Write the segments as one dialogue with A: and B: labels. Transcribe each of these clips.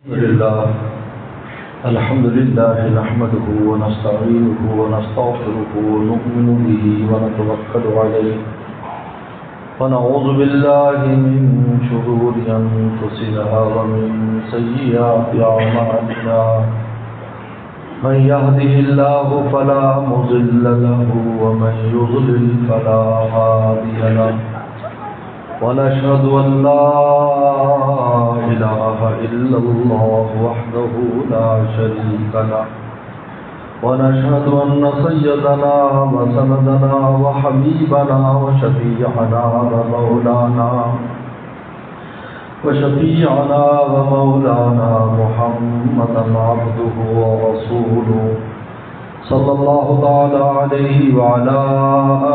A: الحمد لله نحمده ونستعينه ونستغفره ونؤمن به ونتوكل عليه ونعوذ بالله من شرور أنفسنا ومن سيئات أعمالنا من يهده الله فلا مضل له ومن يضلل فلا هادي له ونشهد أن لا إله إلا الله وحده لا شريك له ونشهد أن سيدنا وسندنا وحبيبنا وشفيعنا ومولانا محمدا عبده ورسوله صلى الله تعالى عليه وعلى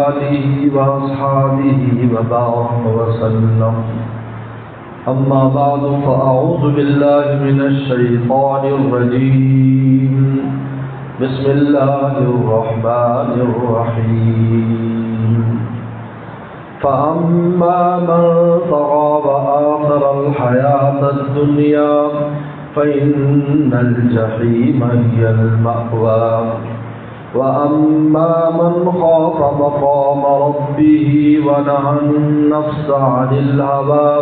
A: آله وأصحابه وبارك وسلم. أما بعد فأعوذ بالله من الشيطان الرجيم. بسم الله الرحمن الرحيم. فأما من طغى وآثر الحياة الدنيا فإن الجحيم هي المأوى وأما من خاف مقام ربه ونهى النفس عن الهوى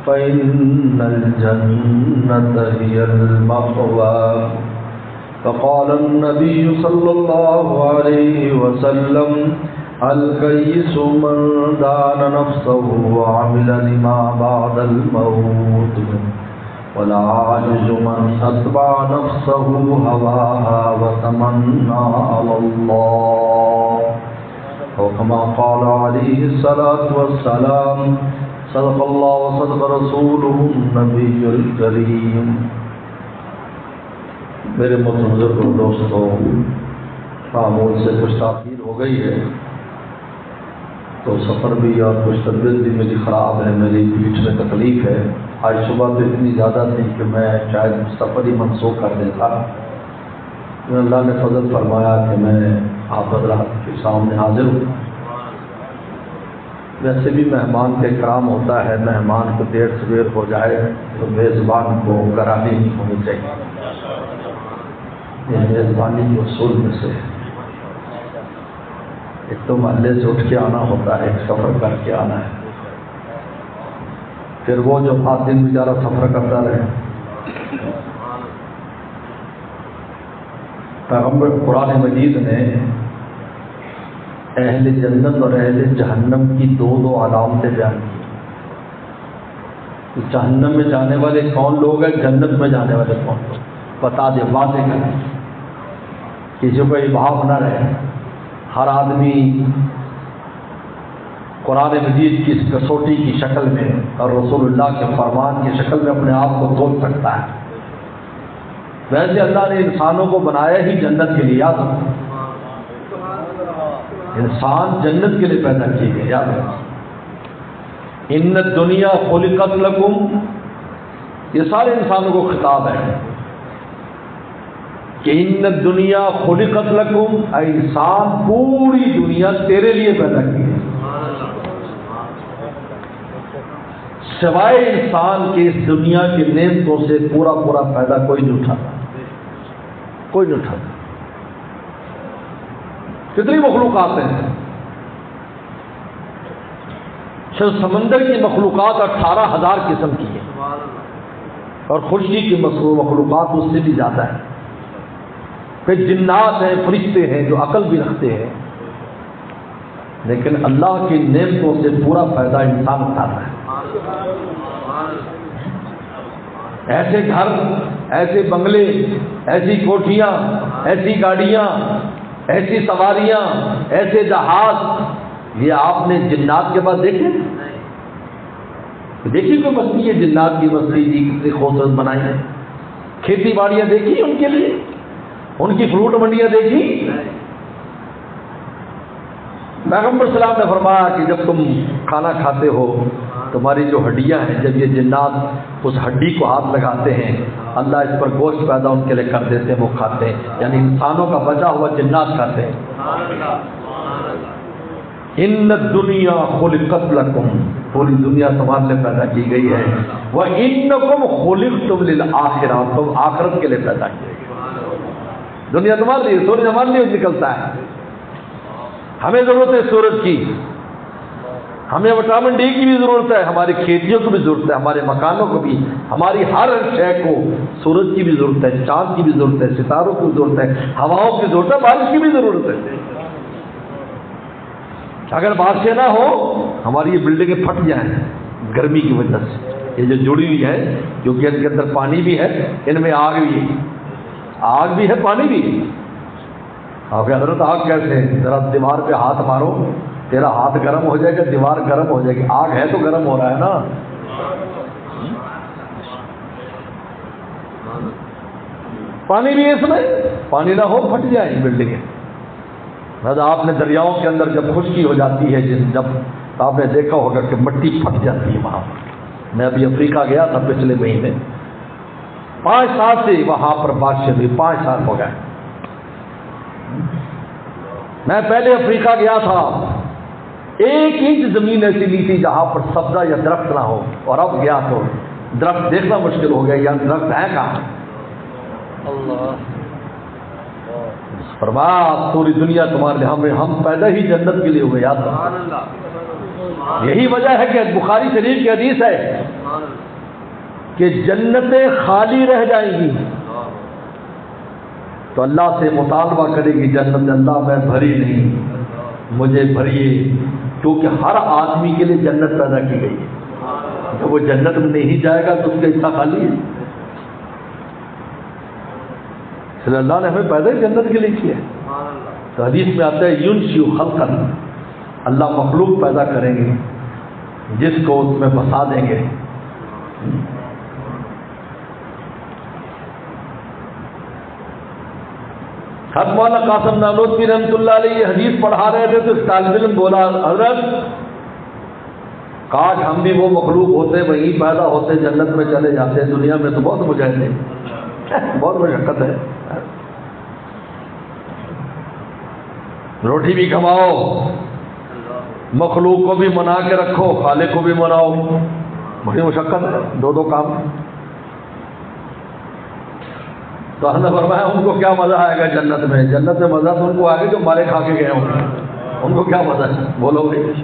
A: فإن الجنة هي المأوى. فقال النبي صلى الله عليه وسلم الكيس من دان نفسه وعمل لما بعد الموت والعاجز من أتبع نفسه هواها وتمنى على الله وكما قال عليه الصلاة والسلام صدق الله وصدق رسوله النبي الكريم. میرے محترم بزرگوں دوستوں، معمول سے کچھ تاخیر ہو گئی ہے تو سفر بھی اور کچھ طبیعت بھی میری خراب ہے، میری پیٹھ میں تکلیف ہے. آج صبح تو اتنی زیادہ تھی کہ میں شاید سفر ہی منسوخ کر دیتا. اللہ نے فضل فرمایا کہ میں آپ حضرات کے سامنے حاضر ہوں. ویسے بھی مہمان کے کرام ہوتا ہے، مہمان کو دیر سویر ہو جائے تو میزبان کو گرانی نہیں ہونی چاہیے. یہ میزبانی کے اصول میں سے ایک تو محلے سے اٹھ کے آنا ہوتا ہے، ایک سفر کر کے آنا ہے. پھر وہ جو 5 دن بیچارہ سفر کرتا رہے. پیغمبر قرآن مجید نے اہل جنت اور اہل جہنم کی دو علامتیں بیان کی. جہنم میں جانے والے کون لوگ ہیں، جنت میں جانے والے کون لوگ، بتا دے، واضح کریں. کسی کو ابہام نہ رہے. ہر آدمی قرآن مجید کی اس کسوٹی کی شکل میں اور رسول اللہ کے فرمان کی شکل میں اپنے آپ کو تول سکتا ہے. ویسے اللہ نے انسانوں کو بنایا ہی جنت کے لیے. یاد رکھو، انسان جنت کے لیے پیدا کیے گئے. یاد رکھو، ان الدنیا خلقت لکم، یہ سارے انسانوں کو خطاب ہے کہ ان الدنیا خلقت لکم، اے انسان پوری دنیا تیرے لیے پیدا کی ہے. سوائے انسان کے اس دنیا کی نعمتوں سے پورا فائدہ کوئی نہیں اٹھاتا، کوئی نہیں اٹھاتا. کتنی مخلوقات ہیں. سمندر کی مخلوقات 18,000 قسم کی ہے اور خشکی کی مخلوقات اس سے بھی زیادہ ہے. پھر جنات ہیں، فرشتے ہیں جو عقل بھی رکھتے ہیں، لیکن اللہ کی نعمتوں سے پورا فائدہ انسان اٹھاتا ہے. ایسے گھر، ایسے بنگلے، ایسی کوٹھیاں، ایسی گاڑیاں، ایسی سواریاں، ایسے جہاز، یہ آپ نے جنات کے پاس دیکھے؟ دیکھی کوئی بستی ہے جنات کی بستی جی کتنی خوبصورت بنائی ہے. کھیتی باڑیاں دیکھی ان کے لیے، ان کی فروٹ منڈیاں دیکھی. پیغمبر صلی اللہ علیہ وسلم نے فرمایا کہ جب تم کھانا کھاتے ہو تمہاری جو ہڈیاں ہیں، جب یہ جنات اس ہڈی کو ہاتھ لگاتے ہیں اللہ اس پر گوشت پیدا ان کے لیے کر دیتے ہیں، وہ کھاتے ہیں. یعنی انسانوں کا بچا ہوا جنات کھاتے ہیں. ان الدنیا خلقت لکم، پوری دنیا تمہارے لیے پیدا کی گئی ہے، وانکم خلقتم للآخرہ، تم آخرت کے لیے پیدا کیے گئے۔ دنیا تمہارے لیے، سورج ہمارے لیے نکلتا ہے، ہمیں ضرورت ہے سورج کی، ہمیں وٹامن ڈی کی بھی ضرورت ہے، ہماری کھیتیوں کو بھی ضرورت ہے، ہمارے مکانوں کو بھی، ہماری ہر شے کو سورج کی بھی ضرورت ہے، چاند کی بھی ضرورت ہے، ستاروں کی ضرورت ہے، ہواؤں کی ضرورت ہے، بارش کی بھی ضرورت ہے۔ اگر بارشیں نہ ہو ہماری یہ بلڈنگیں پھٹ جائیں گرمی کی وجہ سے، یہ جو جڑی ہوئی ہے، کیونکہ ان کے اندر پانی بھی ہے، ان میں آگ بھی ہے، آگ بھی ہے پانی بھی ہے۔ آپ حضرت آگ کیسے ہے؟ ذرا دیوار پہ ہاتھ مارو، تیرا ہاتھ گرم ہو جائے گا، دیوار گرم ہو جائے گی، آگ ہے تو گرم ہو رہا ہے نا۔ پانی بھی اس میں، پانی نہ ہو پھٹ جائیں بلڈنگیں۔ آپ نے دریاؤں کے اندر جب خشکی ہو جاتی ہے، جب آپ نے دیکھا ہوگا کہ مٹی پھٹ جاتی ہے وہاں پر۔ میں ابھی افریقہ گیا تھا پچھلے مہینے، 5 سال سے وہاں پر بارشیں ہوئی، 5 سال ہو گئے۔ میں پہلے افریقہ گیا تھا، 1 انچ زمین ایسی نہیں تھی جہاں پر سبزہ یا درخت نہ ہو، اور اب گیا تو درخت دیکھنا مشکل ہو گیا، یا درخت ہے کہاں۔ فرمایا پوری دنیا تمہارے لیے، ہم پیدا ہی جنت کے لیے ہوئے، یاد رکھو۔ یہی وجہ ہے کہ بخاری شریف کی حدیث ہے کہ جنتیں خالی رہ جائیں گی تو اللہ سے مطالبہ کرے گی جنت، اللہ میں بھری نہیں، مجھے بھریے، کیونکہ ہر آدمی کے لیے جنت پیدا کی گئی ہے۔ جب وہ جنت میں نہیں جائے گا تو اس کا حصہ خالی ہے۔ اس لیے اللہ نے ہمیں پیدا ہی جنت کے لیے کیا ہے۔ تو حدیث میں آتا ہے ینشئ خلقا، اللہ مخلوق پیدا کریں گے جس کو اس میں بسا دیں گے۔ حضرت مولانا قاسم نانوتوی رحمۃ اللہ علیہ یہ حدیث پڑھا رہے تھے تو طالب علم بولا، حضرت کاش ہم بھی وہ مخلوق ہوتے، وہیں پیدا ہوتے، جنت میں چلے جاتے، دنیا میں تو بہت مجاہد ہے، بہت مشقت ہے، روٹی بھی کماؤ، مخلوق کو بھی منا کے رکھو، خالق کو بھی مناؤ، بڑی مشقت ہے، 2 کام۔ تو ہم نے فرمایا ان کو کیا مزہ آئے گا جنت میں؟ جنت میں مزہ تو ان کو آئے گا جو مارے کھا کے گئے ہوں گے، ان کو کیا مزہ ہے؟ بولو بھائی،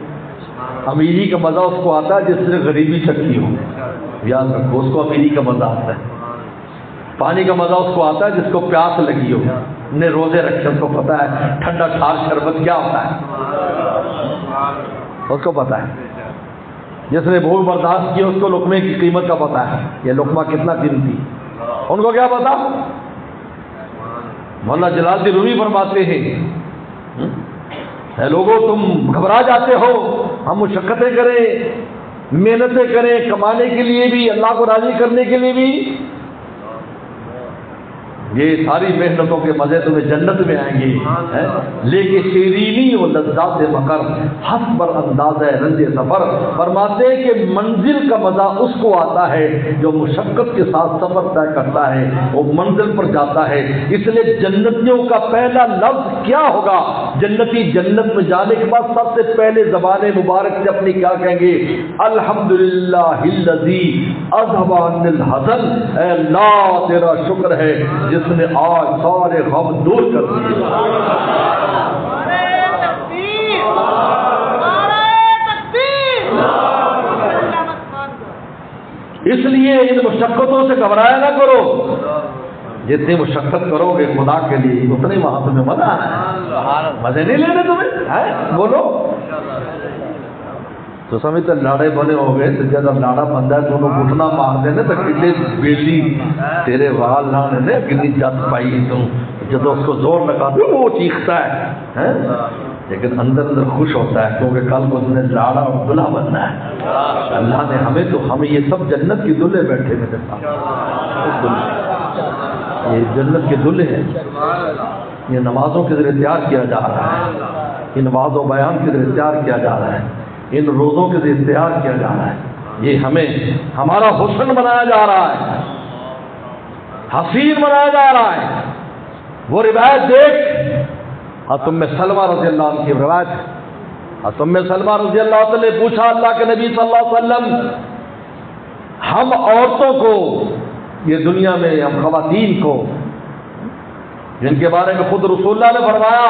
A: امیری کا مزہ اس کو آتا ہے جس نے غریبی چکی ہو، یاد رکھو، اس کو امیری کا مزہ آتا ہے۔ پانی کا مزہ اس کو آتا ہے جس کو پیاس لگی ہو، نے روزے رکھے، اس کو پتا ہے ٹھنڈا ٹھار شربت کیا ہوتا ہے، اس کو پتا ہے۔ جس نے بھوک برداشت کی اس کو لقمے کی قیمت کا پتا ہے، یہ لقمہ کتنا قیمتی، ان کو کیا پتا؟ مولانا جلال الدین رومی فرماتے ہیں، اے لوگوں تم گھبرا جاتے ہو، ہم مشقتیں کریں، محنتیں کریں، کمانے کے لیے بھی، اللہ کو راضی کرنے کے لیے بھی، یہ ساری محنتوں کے مزے تمہیں جنت میں آئیں گے، لیکن شیرینی و لذات مکر حسب انداز رنج سفر، فرماتے ہیں کہ منزل کا مزہ اس کو آتا ہے جو مشقت کے ساتھ سفر طے کرتا ہے، وہ منزل پر جاتا ہے۔ اس لیے جنتیوں کا پہلا لفظ کیا ہوگا؟ جنتی جنت میں جانے کے بعد سب سے پہلے زبان مبارک سے اپنی کیا کہیں گے؟ الحمدللہ الذی اذھب عنی الحزن، اے اللہ تیرا شکر ہے جس نے آج سارے غم دور کر دیے۔ اس لیے ان مشقتوں سے گھبرایا نہ کرو، جتنی مشقت کرو گے خدا کے لیے اتنے وہاں تمہیں مزہ آنا ہے، مزے نہیں لینے تمہیں، بولو تو سمجھتے لاڑے بنے ہو گئے، تو جب لاڑا بندہ ہے تو انہوں گھٹنا مار دینے تو کتنے بیٹی تیرے وال لانے کتنی جت پائی تم، جب اس کو زور لگا دو وہ چیختا ہے، لیکن اندر اندر خوش ہوتا ہے کیونکہ کل کو اس نے لاڑا اور دلہا بننا ہے۔ اللہ نے ہمیں تو، ہمیں یہ سب جنت کی دلہے بیٹھے میرے ساتھ، یہ جنت کے دلہے ہیں، یہ نمازوں کے ذریعے تیار کیا جا رہا ہے، یہ نماز و بیان کے ذریعے تیار کیا جا رہا ہے، ان روزوں کے ذریعے تیار کیا جا رہا ہے، یہ ہمیں ہمارا حسن بنایا جا رہا ہے، حسین بنایا جا رہا ہے۔ وہ روایت دیکھ، اور تم میں سلمہ رضی اللہ عنہ کی روایت، ام سلمہ رضی اللہ عنہ نے پوچھا اللہ کے نبی صلی اللہ علیہ وسلم، ہم عورتوں کو، یہ دنیا میں ہم خواتین کو، جن کے بارے میں خود رسول اللہ نے فرمایا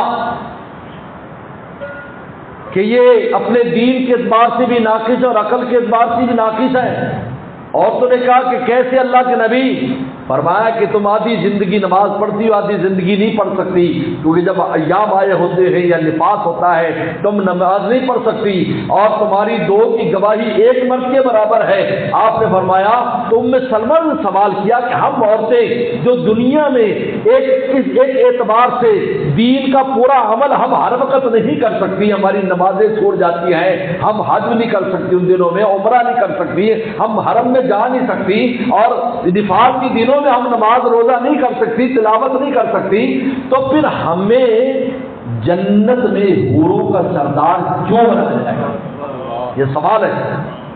A: کہ یہ اپنے دین کے اعتبار سے بھی ناقص اور عقل کے اعتبار سے بھی ناقص ہے، عورتوں نے کہا کہ کیسے اللہ کے نبی؟ فرمایا کہ تم آدھی زندگی نماز پڑھتی ہو، آدھی زندگی نہیں پڑھ سکتی، کیونکہ جب ایام آئے ہوتے ہیں یا نفاس ہوتا ہے تم نماز نہیں پڑھ سکتی، اور تمہاری دو کی گواہی ایک مرد کے برابر ہے۔ آپ نے فرمایا تو ام سلمہ نے سوال کیا کہ ہم عورتیں جو دنیا میں ایک اعتبار سے دین کا پورا عمل ہم ہر وقت نہیں کر سکتی، ہماری نمازیں چھوڑ جاتی ہیں، ہم حج نہیں کر سکتی ان دنوں میں، عمرہ نہیں کر سکتی، ہم حرم میں جا نہیں سکتی، اور نفاس کی دنوں میں ہم نماز روزہ نہیں کر سکتی، تلاوت نہیں کر سکتی، تو پھر ہمیں جنت میں حوروں کا سردار کیوں بنایا جائے گا؟ یہ سوال ہے،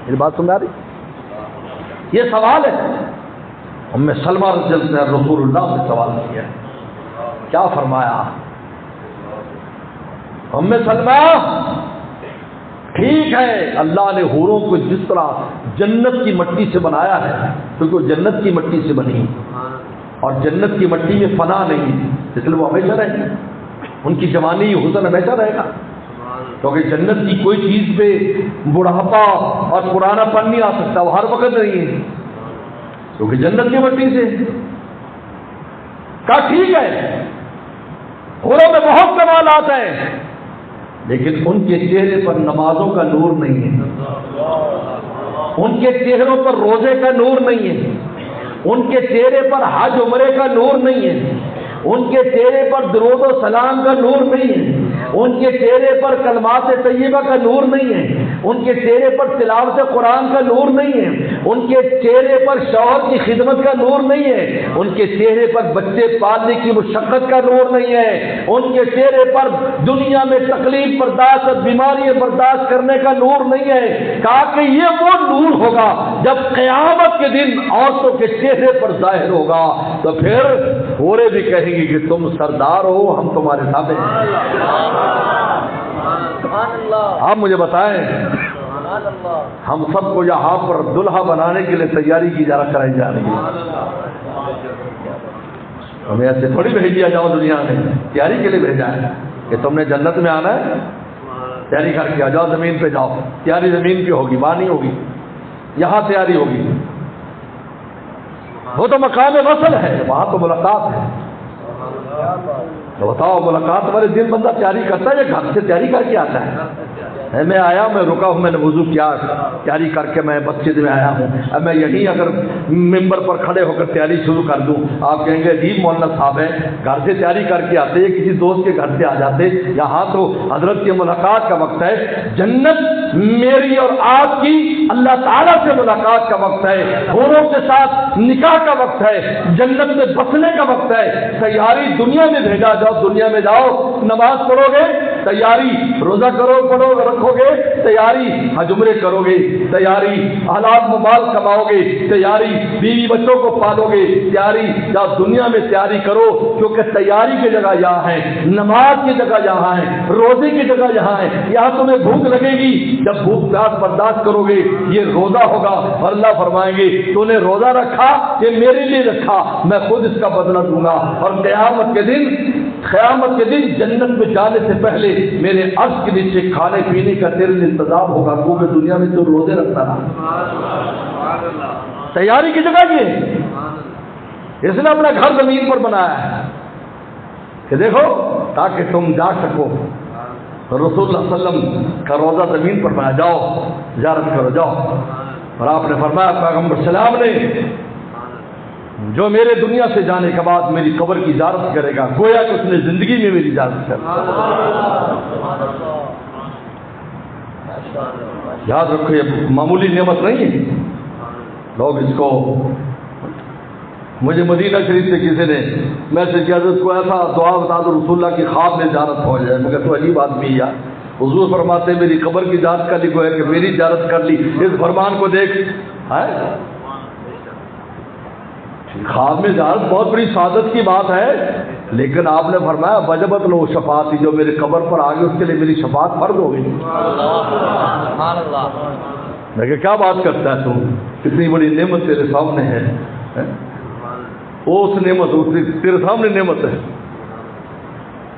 A: یہ بات سمجھ آ رہی؟ یہ سوال ہے۔ ام سلمہ رضی اللہ عنہ رسول اللہ سے سوال کیا، کیا فرمایا؟ ام سلمہ ٹھیک ہے، اللہ نے حوروں کو جس طرح جنت کی مٹی سے بنایا ہے، کیونکہ وہ جنت کی مٹی سے بنی اور جنت کی مٹی میں فنا نہیں، اس لیے وہ ہمیشہ رہیں گی، ان کی جوانی حسن ہمیشہ رہے گا، کیونکہ جنت کی کوئی چیز پہ بڑھاپا اور پرانا پن نہیں آ سکتا، وہ ہر وقت نہیں ہے، کیونکہ جنت کی مٹی سے۔ کہا ٹھیک ہے، حوروں میں بہت کمالات ہیں، لیکن ان کے چہرے پر نمازوں کا نور نہیں ہے، ان کے چہروں پر روزے کا نور نہیں ہے، ان کے چہرے پر حج عمرے کا نور نہیں ہے، ان کے چہرے پر درود و سلام کا نور نہیں ہے، ان کے چہرے پر کلمات طیبہ کا نور نہیں ہے، ان کے چہرے پر تلاوت قرآن کا نور نہیں ہے، ان کے چہرے پر شوہر کی خدمت کا نور نہیں ہے، ان کے چہرے پر بچے پالنے کی مشقت کا نور نہیں ہے، ان کے چہرے پر دنیا میں تکلیف برداشت اور بیماری برداشت کرنے کا نور نہیں ہے۔ کہا کہ یہ وہ نور ہوگا جب قیامت کے دن عورتوں کے چہرے پر ظاہر ہوگا، تو پھر عورتیں بھی کہیں گی کہ تم سردار ہو، ہم تمہارے تابع ہیں۔ آپ مجھے بتائیں، ہم سب کو یہاں پر دلہا بنانے کے لیے تیاری کی کرائی جا رہی ہے، ہمیں ایسے تھوڑی بھیج دیا جاؤ، دنیا میں تیاری کے لیے بھیجا ہے کہ تم نے جنت میں آنا ہے، تیاری کر کے آ جاؤ، زمین پہ جاؤ، تیاری زمین پہ ہوگی، وہاں نہیں ہوگی، یہاں تیاری ہوگی، وہ تو مقام وصل ہے، وہاں تو ملاقات ہے۔ تو بتاؤ، ملاقات والے دن بندہ تیاری کرتا ہے یا گھر سے تیاری کر کے آتا ہے؟ میں آیا، میں رکا ہوں، میں نے وضو کیا، تیاری کر کے میں مسجد میں آیا ہوں، اب میں یہیں اگر ممبر پر کھڑے ہو کر تیاری شروع کر دوں، آپ کہیں گے عجیب مولانا صاحب ہے، گھر سے تیاری کر کے آتے یا کسی دوست کے گھر سے آ جاتے، یہاں تو حضرت کی ملاقات کا وقت ہے، جنت میری اور آپ کی اللہ تعالیٰ سے ملاقات کا وقت ہے، حوروں کے ساتھ نکاح کا وقت ہے، جنت میں بسنے کا وقت ہے، تیاری دنیا میں بھیجا جاؤ، دنیا میں جاؤ، نماز پڑھو گے تیاری، روزہ پڑھو رکھو گے تیاری، حج عمرے کرو گے تیاری، حلال مال کماؤ گے تیاری، بیوی بچوں کو پالو گے تیاری، جب دنیا میں تیاری کرو، کیونکہ تیاری کی جگہ یہاں ہے، نماز کی جگہ یہاں ہے، روزے کی جگہ یہاں ہے، یہاں تمہیں بھوک لگے گی، جب بھوک پیاس برداشت کرو گے یہ روزہ ہوگا، اور اللہ فرمائیں گے تو نے روزہ رکھا، یہ میرے لیے رکھا، میں خود اس کا بدلہ دوں گا، اور قیامت کے دن جنت میں جانے سے پہلے میرے عرش کے نیچے کھانے پینے کا تیرے لیے انتظام ہوگا، کیونکہ دنیا میں تو روزے رکھتا رہا۔ تیاری کی جگہ یہ اس نے اپنا گھر زمین پر بنایا ہے کہ دیکھو تاکہ تم جا سکو، رسول اللہ صلی اللہ علیہ وسلم کا روزہ زمین پر بنایا، جاؤ زیارت کرو جاؤ، اور آپ نے فرمایا پیغمبر سلام نے جو میرے دنیا سے جانے کے بعد میری قبر کی زیارت کرے گا، گویا کہ اس نے زندگی میں میری زیارت کر۔ یاد رکھو یہ معمولی نعمت نہیں ہے، لوگ اس کو، مجھے مدینہ شریف سے کسی نے میسج کیا حضرت کو ایسا دعا بتا دو رسول اللہ کی خواب میں زیارت ہو جائے، مگر تو عجیب آدمی ہے، حضور فرماتے میری قبر کی زیارت کر لی، گویا کہ میری زیارت کر لی، اس فرمان کو دیکھ ہے، خواب میں زیارت بہت بڑی سعادت کی بات ہے، لیکن آپ نے فرمایا وجبت لو شفاعتی، جو میرے قبر پر آ گئے اس کے لیے میری شفاعت فرض ہو گئی۔ میں کہ کیا بات کرتا ہے تو، کتنی بڑی نعمت تیرے سامنے ہے، اس نعمت تیرے سامنے نعمت ہے،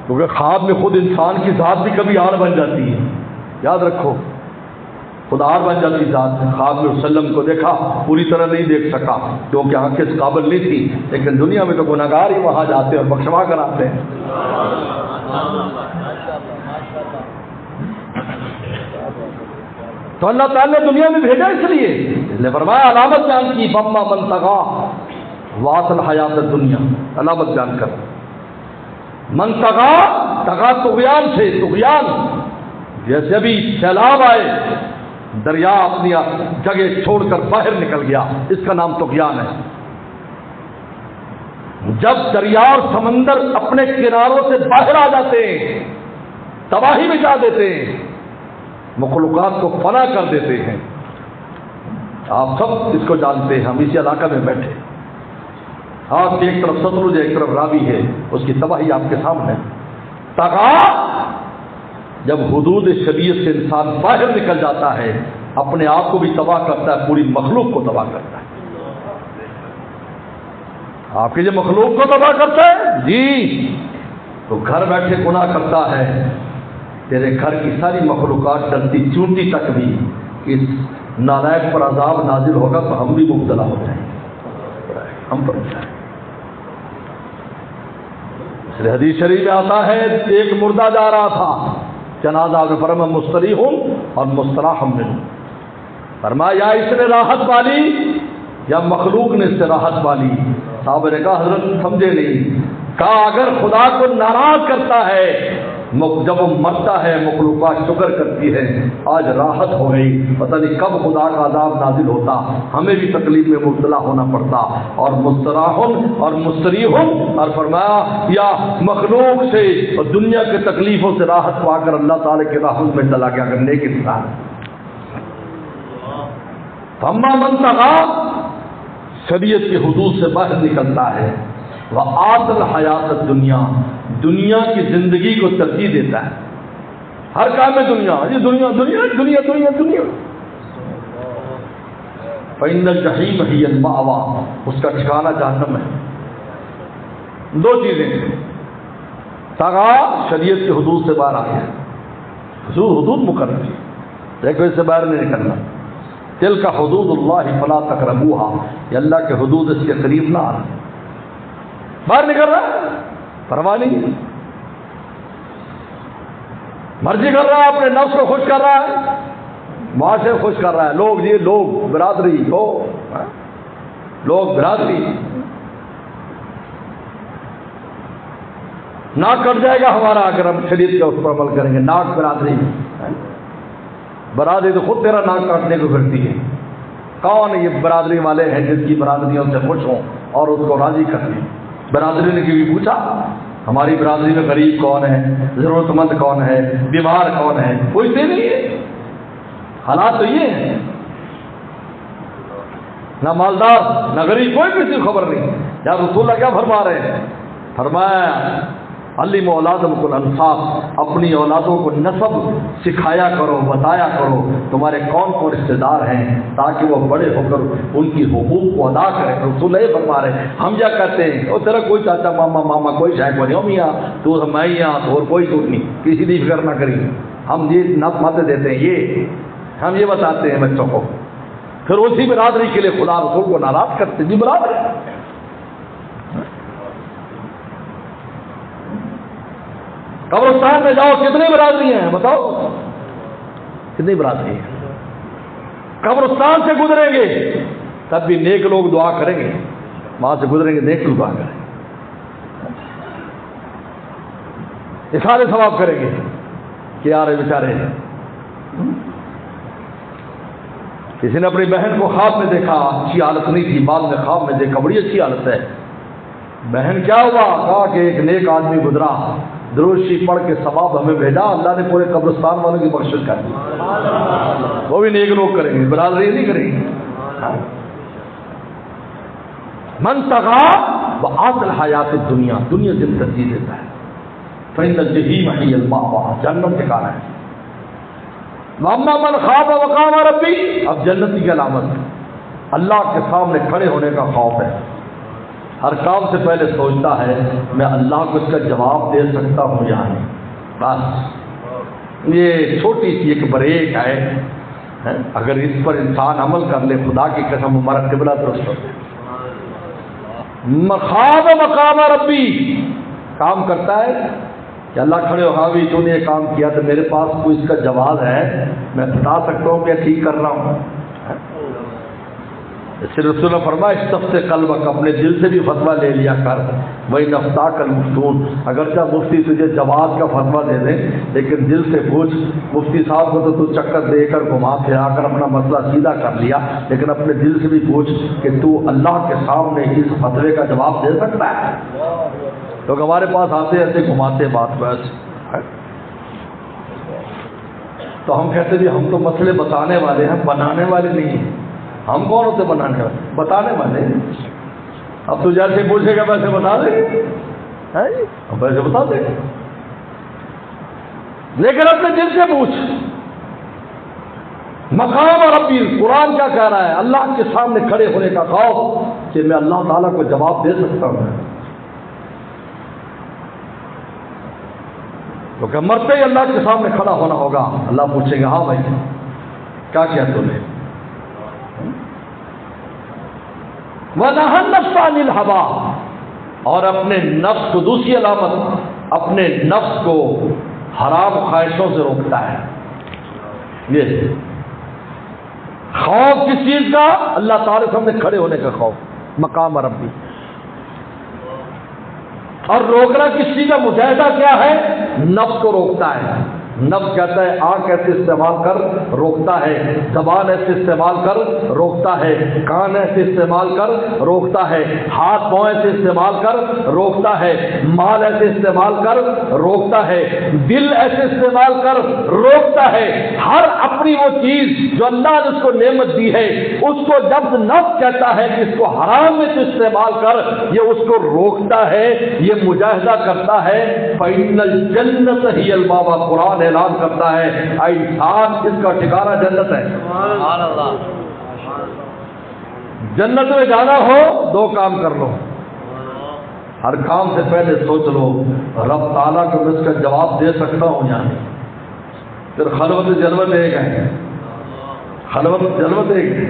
A: کیونکہ خواب میں خود انسان کی ذات بھی کبھی آڑ بن جاتی ہے، یاد رکھو، خود آڑ بن جاتی ذات۔ خواب میں وسلم کو دیکھا، پوری طرح نہیں دیکھ سکا کیونکہ آنکھیں اس قابل نہیں تھی، لیکن دنیا میں تو گناہگار ہی وہاں جاتے ہیں اور بخشوا کر آتے ہیں۔ تو اللہ تعالیٰ نے دنیا میں بھیجا اس لیے فرمایا علامت بیان کی، فَأَمَّا مَن طَغَىٰ وَآثَرَ الْحَیَاةَ الدُّنْیَا، علامت بیان کر، من طغیٰ طغیان سے، طغیان جیسے ابھی سیلاب آئے، دریا اپنی جگہ چھوڑ کر باہر نکل گیا، اس کا نام طغیان ہے۔ جب دریا اور سمندر اپنے کناروں سے باہر آ جاتے ہیں، تباہی مچا دیتے ہیں، مخلوقات کو فنا کر دیتے ہیں، آپ سب اس کو جانتے ہیں، ہم اسی علاقہ میں بیٹھے، آپ کی ایک طرف ستلج ہے، ایک طرف راوی ہے، اس کی تباہی آپ کے سامنے۔ طغیٰ جب حدود شریعت سے انسان باہر نکل جاتا ہے، اپنے آپ کو بھی تباہ کرتا ہے، پوری مخلوق کو تباہ کرتا ہے۔ آپ کی جو مخلوق کو تباہ کرتا ہے جی، تو گھر بیٹھے گناہ کرتا ہے، تیرے گھر کی ساری مخلوقات ڈلتی چونٹی تک بھی اس نالائق پر عذاب نازل ہوگا تو ہم بھی مبتلا ہو جائیں گے، ہم پر جائیں۔ اس لیے حدیث شریف میں آتا ہے، ایک مردہ جا رہا تھا، جنازہ میں فرمایا مستریح اور مستراح منہ، فرمایا یا اس نے راحت پالی یا مخلوق نے اس سے راحت پالی۔ صحابہ نے کہا حضرت سمجھے نہیں، کہا اگر خدا کو ناراض کرتا ہے، جب وہ مرتا ہے مخلوقات شکر کرتی ہے، آج راحت ہو گئی، پتہ نہیں کب خدا کا عذاب نازل ہوتا، ہمیں بھی تکلیف میں مبتلا ہونا پڑتا۔ اور مستراح اور مستریح، اور فرمایا یا مخلوق سے اور دنیا کے تکلیفوں سے راحت پا کر اللہ تعالی کے رحمت میں چلا گیا کرنے کے انسان۔ فَأَمَّا مَن طَغَىٰ شریعت کے حدود سے باہر نکلتا ہے، وَآثَرَ الْحَیَاةَ الدُّنْیَا دنیا کی زندگی کو ترجیح دیتا ہے، ہر کام میں دنیا، یہ دنیا دنیا دنیا دنیا دنیا، فَإِنَّ الْجَحِیمَ هِیَ الْمَأْوَىٰ اس کا ٹھکانہ جہنم ہے۔ دو چیزیں، طغیٰ شریعت کے حدود سے باہر آ گیا، حدود مقرر کی، دیکھو اس سے باہر نہیں نکلنا، تلک حدود اللہ فلا تقربوها، یہ اللہ کے حدود اس کے قریب نہ آنا، باہر نکل رہا ہے پرواہ نہیں، مرضی کر رہا ہے، اپنے نفس کو خوش کر رہا ہے، معاشرے خوش کر رہا ہے، لوگ یہ لوگ برادری لوگ برادری، ناک کٹ جائے گا ہمارا اگر ہم شریعت کے اس پر عمل کریں گے، ناک برادری، برادری تو خود تیرا ناک کاٹنے کو پھرتی ہے، کون یہ برادری والے ہیں جس کی برادریوں سے خوش ہوں اور اس کو راضی کر لیں؟ برادری نے کبھی پوچھا ہماری برادری میں غریب کون ہے، ضرورت مند کون ہے، بیمار کون ہے؟ پوچھتے نہیں ہے۔ حالات تو یہ ہیں، نہ مالدار نہ غریب، کوئی کسی خبر نہیں۔ یا رسول اللہ کیا فرما رہے ہیں؟ فرمایا علموا اولادکم الانساب، اپنی اولادوں کو نسب سکھایا کرو، بتایا کرو تمہارے کون کون رشتے دار ہیں، تاکہ وہ بڑے ہو کر ان کی حقوق کو ادا کریں۔ رسول اللہ یہ فرما رہے ہیں۔ ہم کیا کہتے ہیں، وہ تیرا کوئی چاچا ماما کوئی شاید کو نہیں، میاں تو میں یہاں تو اور کوئی ضرورت نہیں، کسی کی فکر نہ کری۔ ہم یہ نت دیتے ہیں، یہ ہم یہ بتاتے ہیں بچوں کو، پھر اسی برادری کے لیے خدا رسول کو ناراض کرتے جی برادری۔ قبرستان میں جاؤ، کتنی برادری ہیں بتاؤ، کتنی برادری ہیں؟ قبرستان سے گزریں گے تب بھی نیک لوگ دعا کریں گے، وہاں سے گزریں گے نیک لوگ دعا کریں گے، اشارے ثواب کریں گے کہ یار بیچارے ہیں۔ کسی نے اپنی بہن کو خواب میں دیکھا، اچھی حالت نہیں تھی، بعد میں خواب میں دیکھا بڑی اچھی حالت ہے۔ بہن کیا ہوا؟ کہا کہ ایک نیک آدمی گزرا، درود شریف پڑھ کے ثواب ہمیں بھیجا، اللہ نے پورے قبرستان والوں کی بخشش کر دی۔ وہ بھی نیک لوگ کریں گے، برادری نہیں کریں گے۔ من طغیٰ وآت الحیات الدنیا، دنیا دل ترجیح دیتا ہے. فإن الجحیم ہی المأویٰ، جہنم ٹھکانا ہے. واما من خاف مقام ربی، اب جنتی کی علامت اللہ کے سامنے کھڑے ہونے کا خوف ہے. ہر کام سے پہلے سوچتا ہے میں اللہ کو اس کا جواب دے سکتا ہوں یا نہیں. بس یہ چھوٹی سی ایک بریک ہے، اگر اس پر انسان عمل کر لے خدا کی قسم ہمارا قبلہ درست ہو جائے. مخاف مقام ربی، کام کرتا ہے کہ اللہ کھڑے ہو، ہاں بھی تو نے یہ کام کیا تو میرے پاس کوئی اس کا جواز ہے، میں بتا سکتا ہوں کہ ٹھیک کر رہا ہوں. اس سے رسول نے فرمایا استفت قلبک، اپنے دل سے بھی فتویٰ لے لیا کر. وہی نفتاک المفتون، اگرچہ مفتی تجھے جواز کا فتویٰ دے دیں لیکن دل سے پوچھ. مفتی صاحب کو تو چکر دے کر گھما پھرا کر اپنا مسئلہ سیدھا کر لیا، لیکن اپنے دل سے بھی پوچھ کہ تو اللہ کے سامنے اس فتوے کا جواب دے سکتا ہے. لوگ ہمارے پاس آتے ایسے گھماتے بات بس، تو ہم کہتے ہیں ہم تو مسئلے بتانے والے ہیں، بنانے والے نہیں ہیں. ہم کون ہوتے بنانے والے؟ بتانے والے. اب تو جیسے پوچھے گا ویسے بتا دیں گے، ہم ویسے بتا دیں گے، لیکن اپنے دل سے پوچھ. مقام ربی، قرآن کیا کہہ رہا ہے؟ اللہ کے سامنے کھڑے ہونے کا خوف کہ میں اللہ تعالیٰ کو جواب دے سکتا ہوں. کیونکہ مرتے ہی اللہ کے سامنے کھڑا ہونا ہوگا. اللہ پوچھیں گے ہاں بھائی کیا کیا تو نے. وَنَهَى النَّفْسَ عَنِ الْهَوَىٰ، اور اپنے نفس کو، دوسری علامت اپنے نفس کو حرام خواہشوں سے روکتا ہے. یہ خوف کس چیز کا؟ اللہ تعالی کے سامنے کھڑے ہونے کا خوف، مقام ربی. اور روکنا کس چیز کا؟ مجاہدہ کیا ہے؟ نفس کو روکتا ہے. نفس کہتا ہے آنکھ ایسے استعمال کر، روکتا ہے. زبان ایسے استعمال کر، روکتا ہے. کان ایسے استعمال کر، روکتا ہے. ہاتھ پاؤں ایسے استعمال کر، روکتا ہے. مال ایسے استعمال کر، روکتا ہے. دل ایسے استعمال کر، روکتا ہے. ہر اپنی وہ چیز جو اللہ نے اس کو نعمت دی ہے اس کو جب نفس کہتا ہے کہ اس کو حرام میں تو استعمال کر، یہ اس کو روکتا ہے، یہ مجاہدہ کرتا ہے. فَإِنَّ الْجَنَّةَ هِيَ الْمَأْوَىٰ، قرآن اعلان کرتا ہے اے انسان اس کا ٹھکانہ جنت ہے. سبحان اللہ. جنت میں جانا ہو دو کام کر لو. ہر کام سے پہلے سوچ لو رب تعالیٰ کو میں اس کا جواب دے سکتا ہوں یا نہیں. پھر خلوت جلوت ایک ہے، خلوت جلوت ایک ہے.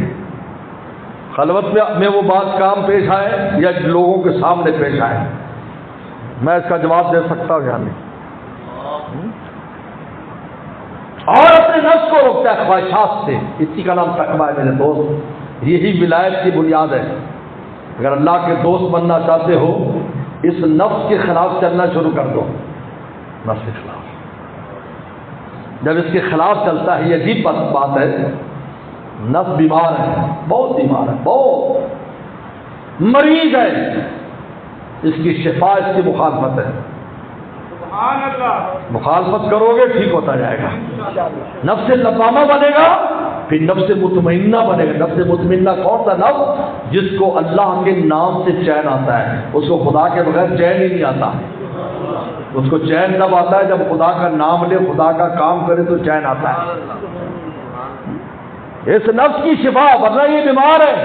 A: خلوت میں وہ بات کام پیش آئے یا لوگوں کے سامنے پیش آئے، میں اس کا جواب دے سکتا ہوں یا نہیں. اور اپنے نفس کو روکتا ہے خواہشات سے. اسی کا نام تقویٰ ہے میرے دوست. یہی ولایت کی بنیاد ہے. اگر اللہ کے دوست بننا چاہتے ہو اس نفس کے خلاف چلنا شروع کر دو. نفس کے خلاف جب اس کے خلاف چلتا ہے، یہ عجیب بات ہے. نفس بیمار ہے، بہت بیمار ہے، بہت مریض ہے. اس کی شفا اس کی مخالفت ہے. مخالفت کرو گے ٹھیک ہوتا جائے گا. نفس لوامہ بنے گا، پھر نفس مطمئنہ بنے گا. نفس مطمئنہ کون سا نفس؟ جس کو اللہ کے نام سے چین آتا ہے. اس کو خدا کے بغیر چین ہی نہیں آتا. اس کو چین تب آتا ہے جب خدا کا نام لے، خدا کا کام کرے تو چین آتا ہے. اس نفس کی شفا، ورنہ یہ بیمار ہے.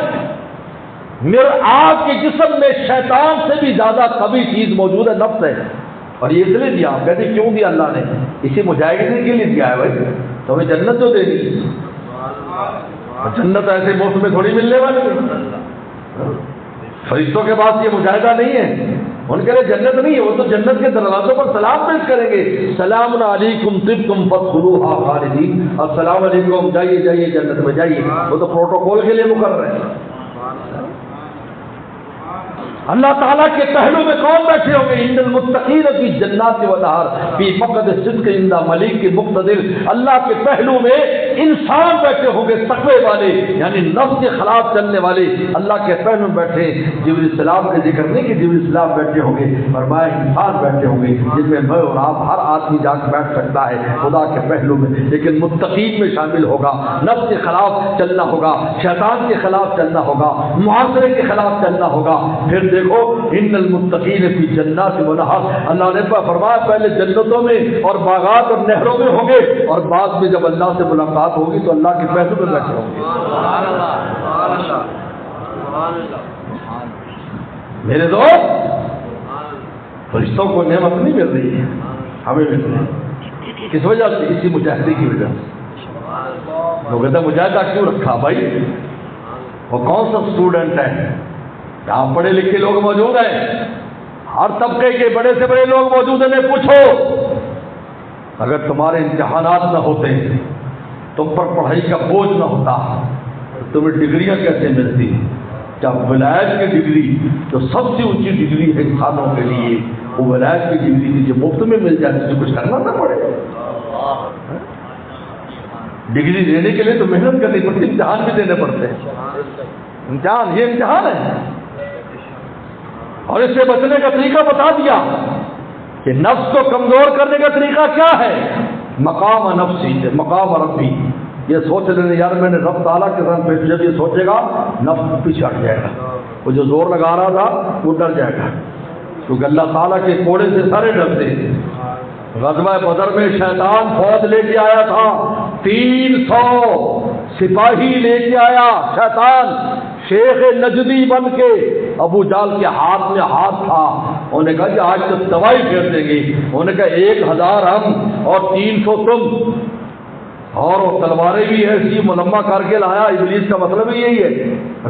A: میرے آپ کے جسم میں شیطان سے بھی زیادہ قوی چیز موجود ہے، نفس ہے. اور یہ اس لیے دیا، کہتے کیوں دیا اللہ نے؟ اسی مجاہدے کے لیے دیا ہے بھائی. تو ہمیں جنت جو دے دی، جنت ایسے مفت میں تھوڑی ملنے والی. فرشتوں کے پاس یہ مجاہدہ نہیں ہے. ان کے لیے جنت نہیں ہے، وہ تو جنت کے دروازوں پر سلام پیش کریں گے. سلام علیکم طبتم فادخلوها خالدین. السلام علیکم، جائیے جائیے جنت میں جائیے. وہ تو پروٹوکول کے لیے مقرر ہے. اللہ تعالیٰ کے پہلو میں کون بیٹھے ہوں گے؟ ان المتقین فی جنات و نہر فی مقعد صدق عند ملیک مقتدر. اللہ کے پہلو میں انسان بیٹھے ہوں گے تقوی والے، یعنی نفس کے خلاف چلنے والے اللہ کے پہلو میں بیٹھے۔ جبریل السلام کا ذکر نہیں کہ جبریل السلام بیٹھے ہوں گے، فرمایا انسان بیٹھے ہوں گے جن میں میں اور آپ ہر آدمی جا کے بیٹھ سکتا ہے خدا کے پہلو میں، لیکن متقین میں شامل ہوگا۔ نفس کے خلاف چلنا ہوگا، شیطان کے خلاف چلنا ہوگا، معاشرے کے خلاف چلنا ہوگا۔ پھر دیکھو ان المتقین فی جنات و نہر، اللہ نے فرمایا پہلے جنتوں میں اور باغات اور نہروں میں ہوں گے، اور بعد میں جب اللہ سے ملاقات ہوگی تو اللہ کے پہلو میں بیٹھے ہوں گے۔ میرے دوست، فرشتوں کو نعمت نہیں مل رہی ہے، ہمیں مل رہی ہے۔ کس وجہ سے؟ اسی مجاہدے کی وجہ سے۔ لوگ کہتے ہیں مجاہدہ کیوں رکھا بھائی؟ وہ کون سا اسٹوڈنٹ ہے؟ یہاں پڑھے لکھے لوگ موجود ہیں، ہر طبقے کے بڑے سے بڑے لوگ موجود ہیں، پوچھو اگر تمہارے امتحانات نہ ہوتے، تم پر پڑھائی کا بوجھ نہ ہوتا تو تمہیں ڈگریاں کیسے ملتی؟ جب ولایت کی ڈگری جو سب سے اونچی ڈگری ہے انسانوں کے لیے، وہ ولایت کی ڈگری تھی جو مفت میں مل جاتی تو کچھ کرنا نہ پڑے۔ ڈگری لینے کے لیے تو محنت کرنی پڑتی، امتحان بھی دینے پڑتے ہیں۔ امتحان، یہ امتحان ہے، اور اس سے بچنے کا طریقہ بتا دیا کہ نفس کو کمزور کرنے کا طریقہ کیا ہے؟ مقام نفسی، مقام ربی۔ یہ سوچ لینے یار میں نے رب تعالیٰ کے ساتھ پیش، جب یہ سوچے گا نفس پیچھے ہٹ جائے گا، وہ جو زور لگا رہا تھا وہ ڈر جائے گا، کیونکہ اللہ تعالیٰ کے کوڑے سے سارے ڈرتے ہیں۔ غزوہ بدر میں شیطان فوج لے کے آیا تھا، 300 سپاہی لے کے آیا شیطان، شیخ نجدی بن کے۔ ابو جہل کے ہاتھ میں ہاتھ تھا، انہوں نے کہا کہ آج تو تباہی کر دیں گے۔ انہوں نے کہا 1000 ہم اور 300 تم، اور وہ تلواریں بھی ایسی ملمہ کر کے لایا۔ ابلیس کا مطلب ہی یہی ہے،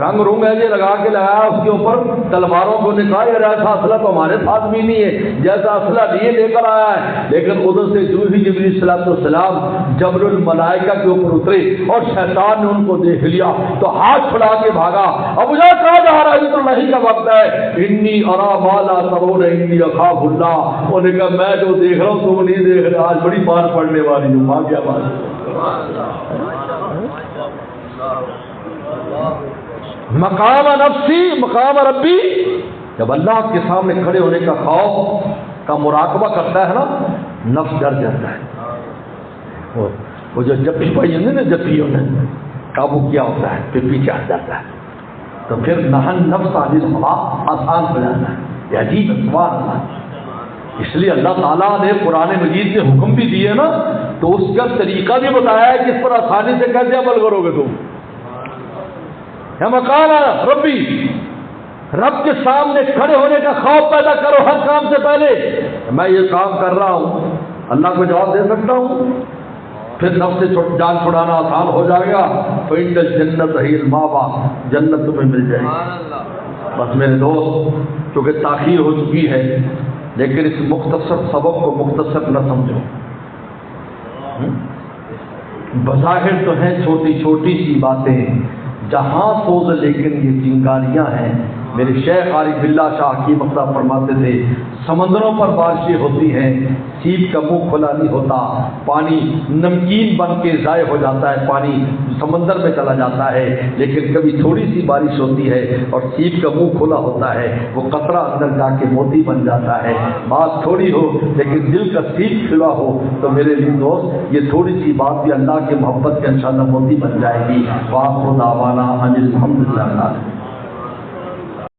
A: رنگ رنگ ایسے لگا کے لگایا اس کے اوپر تلواروں کو، نے کہا یار ایسا اسلحہ تو ہمارے پاس بھی نہیں ہے، جیسا اسلحہ لیے لے کر آیا ہے۔ لیکن ادھر سے جو ہی جبریل صلی السلام جبر الملائکہ کے اوپر اترے اور شیطان نے ان کو دیکھ لیا تو ہاتھ چھڑا کے بھاگا۔ ابو جہل کہا جا رہا ہے؟ تو نہیں کا وقت ہے، انی ارا ما لا ترون انی اخاف اللہ۔ انہوں نے کہا میں جو دیکھ رہا ہوں تم نہیں دیکھ رہے، آج بڑی مار پڑنے والی ہوں۔ ماں کیا بات؟ مقام نفسی مقام ربی، جب اللہ کے سامنے کھڑے ہونے کا خوف کا مراقبہ کرتا ہے نا، نفس ڈر جاتا ہے۔ وہ جو جپی پائی ہونے نا، جپیوں نے قابو کیا ہوتا ہے پھر پیچھے ہٹ جاتا ہے، تو پھر نہن نفس عن الہوا آسان ہو جاتا ہے۔ یہ عجیب سبحان اللہ۔ اس لیے اللہ تعالیٰ نے قرآن مجید میں حکم بھی دیے نا، تو اس کا طریقہ بھی بتایا ہے کہ اس پر آسانی سے کیسے عمل کرو گے تم۔ مقام ربی، رب کے سامنے کھڑے ہونے کا خوف پیدا کرو ہر کام سے پہلے۔ میں یہ کام کر رہا ہوں، اللہ کو جواب دے سکتا ہوں، پھر نفس سے جان چھڑانا آسان ہو جائے گا۔ فإن الجنة هي المأوى، جنت تمہیں مل جائے گی۔ بس میرے دوست، کیونکہ تاخیر ہو چکی ہے، لیکن اس مختصر سبق کو مختصر نہ سمجھو۔ بظاہر تو ہیں چھوٹی چھوٹی سی باتیں، جہاں سوز لیکن یہ چنگاریاں ہیں۔ میرے شیخ عارف باللہ شاہ حکیم اختر فرماتے تھے، سمندروں پر بارشیں ہوتی ہیں، سیپ کا منہ کھلا نہیں ہوتا، پانی نمکین بن کے ضائع ہو جاتا ہے، پانی سمندر میں چلا جاتا ہے، لیکن کبھی تھوڑی سی بارش ہوتی ہے اور سیپ کا منہ کھلا ہوتا ہے، وہ قطرہ اندر جا کے موتی بن جاتا ہے۔ بات تھوڑی ہو لیکن دل کا سیپ کھلا ہو تو میرے لیے دوست یہ تھوڑی سی بات بھی اللہ کی محبت کے انشاءاللہ موتی بن جائے گی۔ وآخر دعوانا ان الحمد للہ۔